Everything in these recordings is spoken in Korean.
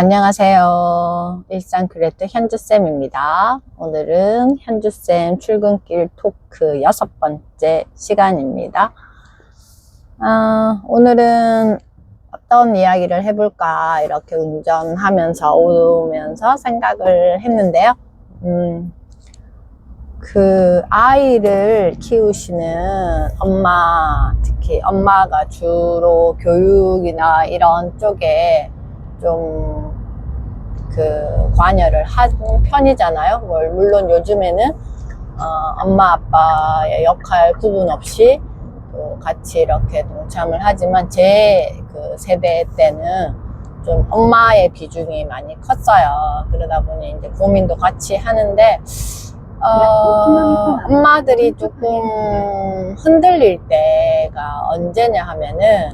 안녕하세요. 일상그래트 현주쌤입니다. 오늘은 현주쌤 출근길 토크 6번째 시간입니다. 오늘은 어떤 이야기를 해볼까 이렇게 운전하면서 오면서 생각을 했는데요. 그 아이를 키우시는 엄마, 특히 엄마가 주로 교육이나 이런 쪽에 좀 관여를 하는 편이잖아요. 물론 요즘에는 엄마 아빠의 역할 구분 없이 또 같이 이렇게 동참을 하지만 제 그 세대 때는 좀 엄마의 비중이 많이 컸어요. 그러다 보니 이제 고민도 같이 하는데 엄마들이 조금 흔들릴 때가 언제냐 하면은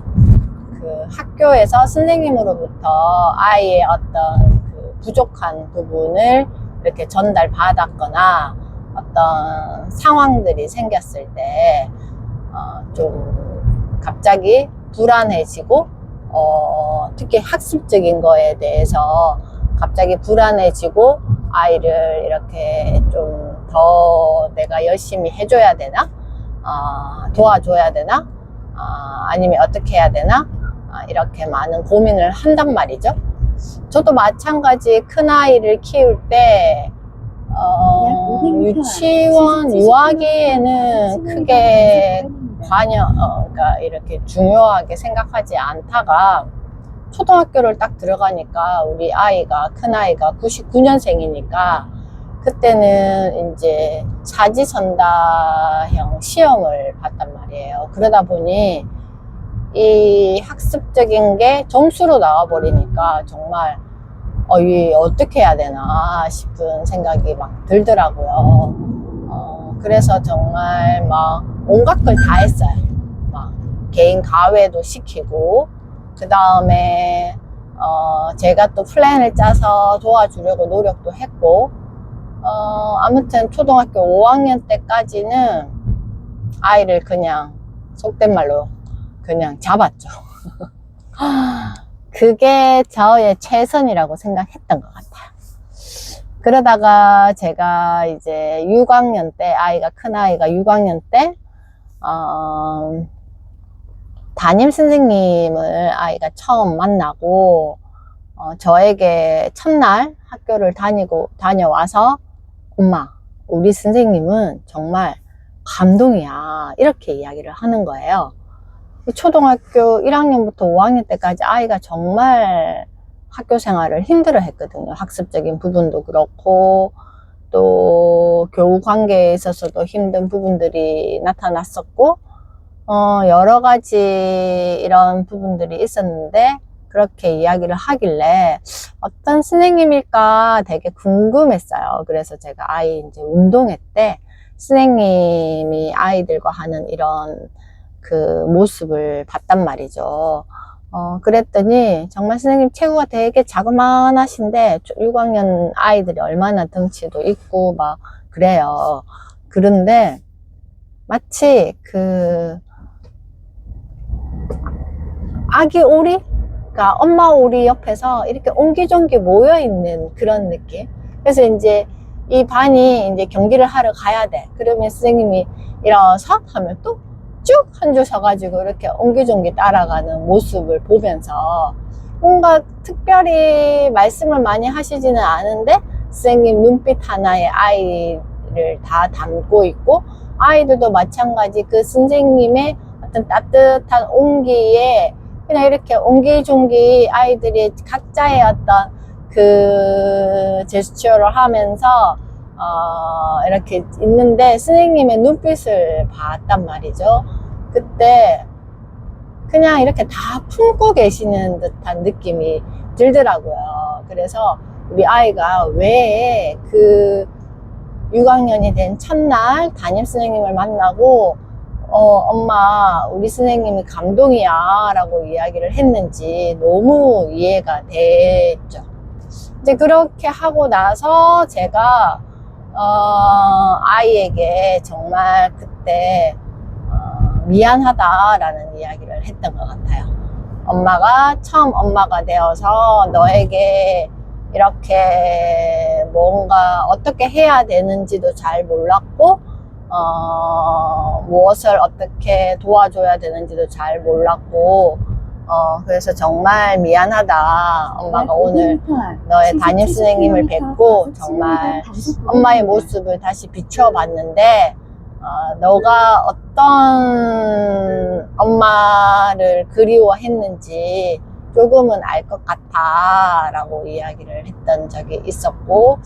그 학교에서 선생님으로부터 아이의 어떤 그 부족한 부분을 이렇게 전달받았거나 어떤 상황들이 생겼을 때 좀 갑자기 불안해지고 특히 학습적인 거에 대해서 갑자기 불안해지고 아이를 이렇게 좀 더 내가 열심히 해줘야 되나 도와줘야 되나 아니면 어떻게 해야 되나 이렇게 많은 고민을 한단 말이죠. 저도 마찬가지 큰아이를 키울 때 유치원, 유아기에는 크게 그러니까 이렇게 중요하게 생각하지 않다가 초등학교를 딱 들어가니까 우리 아이가, 큰아이가 99년생이니까 그때는 이제 사지선다형 시험을 봤단 말이에요. 그러다 보니 이 학습적인 게 점수로 나와버리니까 정말 이 어떻게 해야 되나 싶은 생각이 막 들더라고요. 그래서 정말 막 온갖 걸 다 했어요. 막 개인 과외도 시키고 그 다음에 제가 또 플랜을 짜서 도와주려고 노력도 했고 아무튼 초등학교 5학년 때까지는 아이를 그냥 속된 말로 그냥 잡았죠. 그게 저의 최선이라고 생각했던 것 같아요. 그러다가 제가 이제 6학년 때, 큰아이가 6학년 때 담임 선생님을 아이가 처음 만나고 저에게 첫날 학교를 다녀와서 엄마, 우리 선생님은 정말 감동이야 이렇게 이야기를 하는 거예요. 초등학교 1학년부터 5학년 때까지 아이가 정말 학교 생활을 힘들어 했거든요. 학습적인 부분도 그렇고 또 교우 관계에 있어서도 힘든 부분들이 나타났었고 여러 가지 이런 부분들이 있었는데 그렇게 이야기를 하길래 어떤 선생님일까 되게 궁금했어요. 그래서 제가 아이 이제 운동회 때 선생님이 아이들과 하는 이런 그 모습을 봤단 말이죠. 그랬더니 정말 선생님 체구가 되게 자그만하신데 6학년 아이들이 얼마나 덩치도 있고 막 그래요. 그런데 마치 그 아기 오리? 그러니까 엄마 오리 옆에서 이렇게 옹기종기 모여있는 그런 느낌. 그래서 이제 이 반이 이제 경기를 하러 가야 돼. 그러면 선생님이 일어서 하면 또 쭉 한 줄 서가지고 이렇게 옹기종기 따라가는 모습을 보면서 뭔가 특별히 말씀을 많이 하시지는 않은데 선생님 눈빛 하나에 아이를 다 담고 있고 아이들도 마찬가지 그 선생님의 어떤 따뜻한 온기에 그냥 이렇게 옹기종기 아이들이 각자의 어떤 그 제스처를 하면서 이렇게 있는데 선생님의 눈빛을 봤단 말이죠. 그때 그냥 이렇게 다 품고 계시는 듯한 느낌이 들더라고요. 그래서 우리 아이가 왜 그 6학년이 된 첫날 담임 선생님을 만나고 엄마 우리 선생님이 감동이야 라고 이야기를 했는지 너무 이해가 됐죠. 이제 그렇게 하고 나서 제가 아이에게 정말 그때 미안하다라는 이야기를 했던 것 같아요. 엄마가 처음 엄마가 되어서 너에게 이렇게 뭔가 어떻게 해야 되는지도 잘 몰랐고, 무엇을 어떻게 도와줘야 되는지도 잘 몰랐고, 그래서 정말 미안하다. 엄마가 오늘 너의 담임 선생님을 뵙고 정말 엄마의 모습을 다시 비춰봤는데, 너가 어떤 엄마를 그리워했는지 조금은 알 것 같아 라고 이야기를 했던 적이 있었고,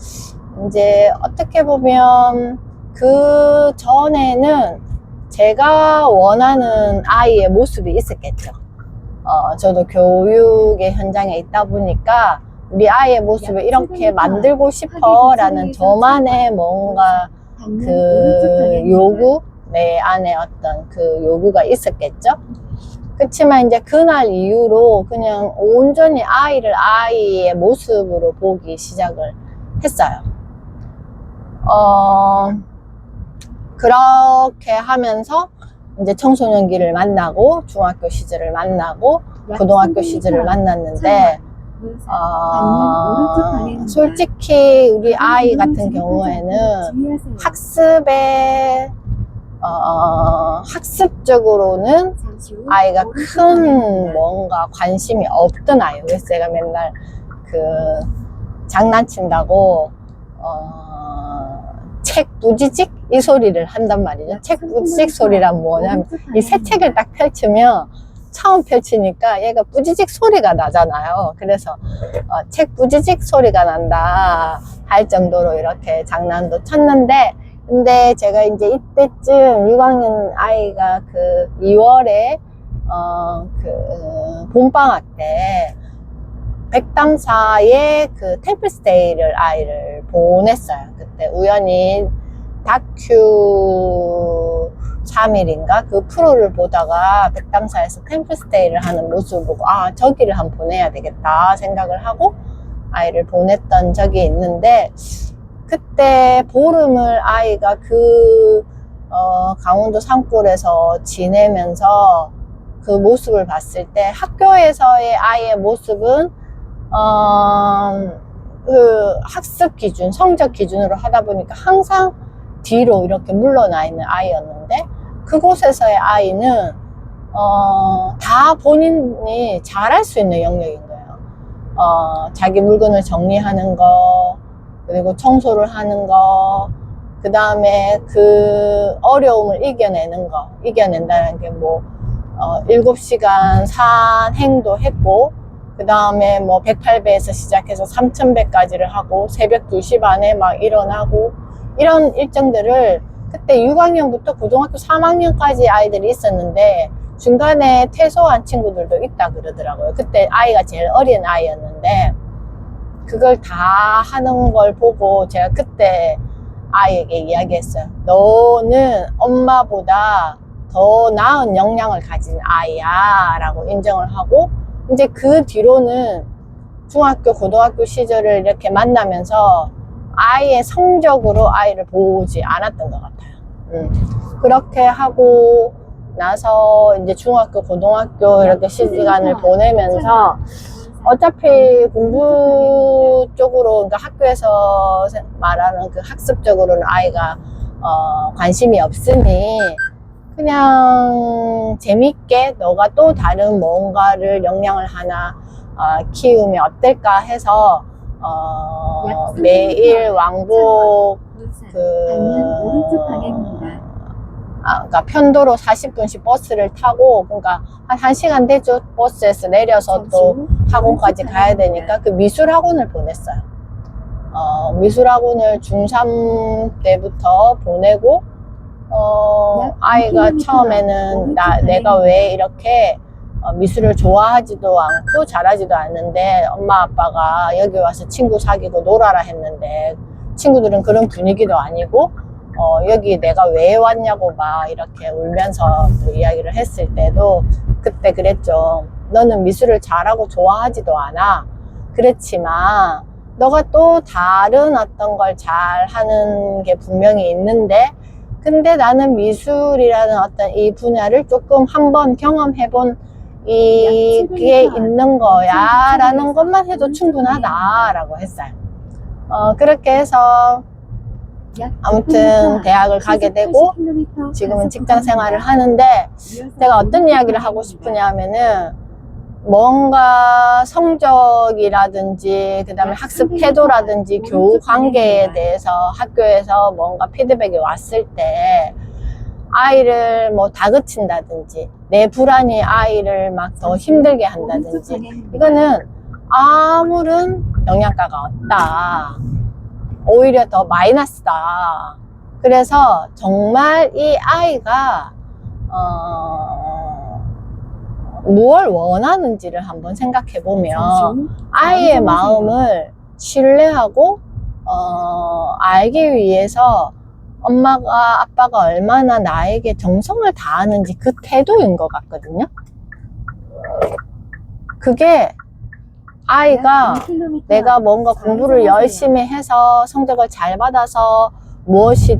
이제 어떻게 보면 그 전에는 제가 원하는 아이의 모습이 있었겠죠. 저도 교육의 현장에 있다 보니까 우리 아이의 모습을 이렇게 만들고 싶어 라는 저만의 뭔가 그 요구, 내 안에 어떤 그 요구가 있었겠죠. 그렇지만 이제 그날 이후로 그냥 온전히 아이를 아이의 모습으로 보기 시작을 했어요. 그렇게 하면서 이제 청소년기를 만나고 중학교 시절을 만나고 고등학교 시절을 만났는데, 솔직히 우리 아이 같은 경우에는 학습적으로는 아이가 큰 뭔가 관심이 없던 아이예요. 그래서 제가 맨날 장난친다고 책 부지직 이 소리를 한단 말이죠. 책 부지직 소리란 뭐냐면, 이 새 책을 딱 펼치면 처음 펼치니까 얘가 뿌지직 소리가 나잖아요. 그래서 책 뿌지직 소리가 난다 할 정도로 이렇게 장난도 쳤는데, 근데 제가 이제 이때쯤 6학년 아이가 2월에 봄방학 때 백담사에 템플스테이를 아이를 보냈어요. 그때 우연히 다큐 3일인가 그 프로를 보다가 백담사에서 템플스테이를 하는 모습을 보고, 저기를 한번 보내야 되겠다 생각을 하고 아이를 보냈던 적이 있는데, 그때 보름을 아이가 강원도 산골에서 지내면서 그 모습을 봤을 때, 학교에서의 아이의 모습은 학습 기준, 성적 기준으로 하다 보니까 항상 뒤로 이렇게 물러나 있는 아이였는데, 그곳에서의 아이는 다 본인이 잘할 수 있는 영역인 거예요. 자기 물건을 정리하는 거, 그리고 청소를 하는 거, 그 다음에 그 어려움을 이겨낸다는 게 7시간 산행도 했고, 그 다음에 108배에서 시작해서 3000배까지를 하고, 새벽 2시 반에 막 일어나고, 이런 일정들을 그때 6학년부터 고등학교 3학년까지 아이들이 있었는데, 중간에 퇴소한 친구들도 있다 그러더라고요. 그때 아이가 제일 어린 아이였는데, 그걸 다 하는 걸 보고 제가 그때 아이에게 이야기했어요. 너는 엄마보다 더 나은 역량을 가진 아이야 라고 인정을 하고, 이제 그 뒤로는 중학교 고등학교 시절을 이렇게 만나면서 아이의 성적으로 아이를 보지 않았던 것 같아요. 그렇게 하고 나서 이제 중학교 고등학교 이렇게 시간을 보내면서 어차피 공부 쪽으로, 그러니까 학교에서 말하는 그 학습적으로는 아이가 관심이 없으니 그냥 재밌게 너가 또 다른 뭔가를 역량을 하나 키우면 어떨까 해서 매일 왕복 그러니까 편도로 40분씩 버스를 타고, 그러니까 한 1시간 되죠. 버스에서 내려서 또 학원까지 가야 되니까 그 미술학원을 보냈어요. 미술학원을 중3 때부터 보내고, 아이가 처음에는 내가 왜 이렇게 미술을 좋아하지도 않고 잘하지도 않는데 엄마 아빠가 여기 와서 친구 사귀고 놀아라 했는데, 친구들은 그런 분위기도 아니고 여기 내가 왜 왔냐고 막 이렇게 울면서 또 이야기를 했을 때도 그때 그랬죠. 너는 미술을 잘하고 좋아하지도 않아. 그렇지만 너가 또 다른 어떤 걸 잘하는 게 분명히 있는데, 근데 나는 미술이라는 어떤 이 분야를 조금 한번 경험해본 이게 있는 거야 라는 것만 해도 충분하다라고 했어요. 그렇게 해서 아무튼 대학을 가게 되고 지금은 직장 생활을 하는데, 제가 어떤 이야기를 하고 싶으냐면은 뭔가 성적이라든지 그 다음에 학습 태도라든지 교우 관계에 대해서 학교에서 뭔가 피드백이 왔을 때 아이를 뭐 다그친다든지 내 불안이 아이를 막 더 힘들게 한다든지, 이거는 아무런 영양가가 없다. 오히려 더 마이너스다. 그래서 정말 이 아이가 무엇을 원하는지를 한번 생각해 보면 아이의 마음을 신뢰하고 알기 위해서 엄마가 아빠가 얼마나 나에게 정성을 다하는지 그 태도인 것 같거든요. 그게 아이가 내가 뭔가 공부를 열심히 해서 성적을 잘 받아서 무엇이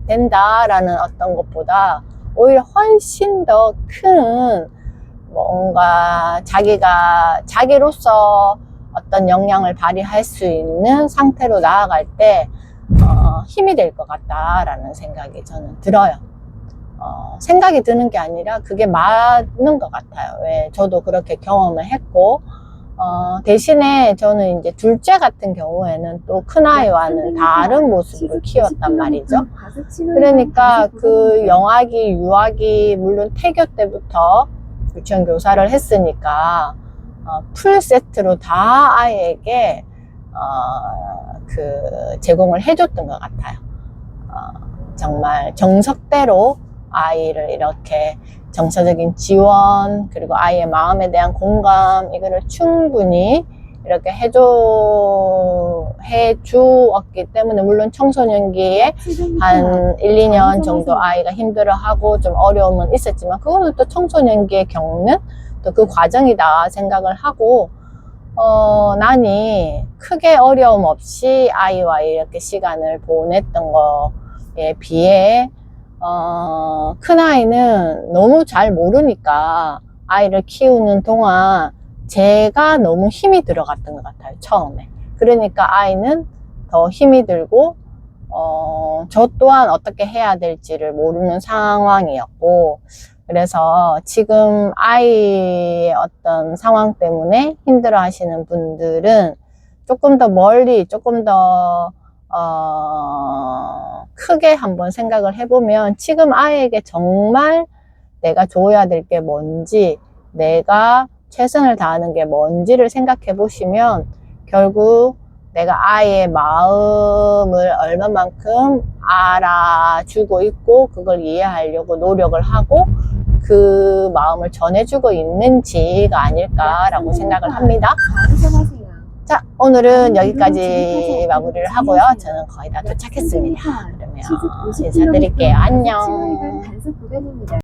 된다라는 어떤 것보다 오히려 훨씬 더 큰 뭔가 자기로서 어떤 역량을 발휘할 수 있는 상태로 나아갈 때 힘이 될 것 같다라는 생각이 저는 들어요. 생각이 드는 게 아니라 그게 맞는 것 같아요. 왜 저도 그렇게 경험을 했고, 대신에 저는 이제 둘째 같은 경우에는 또 큰아이와는 다른 모습으로 키웠단 말이죠. 그러니까 그 영아기, 유아기, 물론 태교 때부터 유치원 교사를 했으니까 풀 세트로 다 아이에게 제공을 해줬던 것 같아요. 정말 정석대로 아이를 이렇게 정서적인 지원, 그리고 아이의 마음에 대한 공감, 이거를 충분히 이렇게 해주었기 때문에, 물론 청소년기에 한 1, 2년 정도 아이가 힘들어하고 좀 어려움은 있었지만, 그거는 또 청소년기에 겪는 또 그 과정이다 생각을 하고, 난이 크게 어려움 없이 아이와 이렇게 시간을 보냈던 거에 비해, 큰아이는 너무 잘 모르니까 아이를 키우는 동안 제가 너무 힘이 들어갔던 것 같아요, 처음에. 그러니까 아이는 더 힘이 들고, 저 또한 어떻게 해야 될지를 모르는 상황이었고, 그래서 지금 아이의 어떤 상황 때문에 힘들어 하시는 분들은 조금 더 멀리, 조금 더 크게 한번 생각을 해보면, 지금 아이에게 정말 내가 줘야 될 게 뭔지, 내가 최선을 다하는 게 뭔지를 생각해 보시면, 결국 내가 아이의 마음을 얼마만큼 알아주고 있고 그걸 이해하려고 노력을 하고 그 마음을 전해주고 있는지가 아닐까라고 생각을 합니다. 자, 오늘은 여기까지 마무리를 하고요. 저는 거의 다 도착했습니다. 그러면 인사드릴게요. 안녕.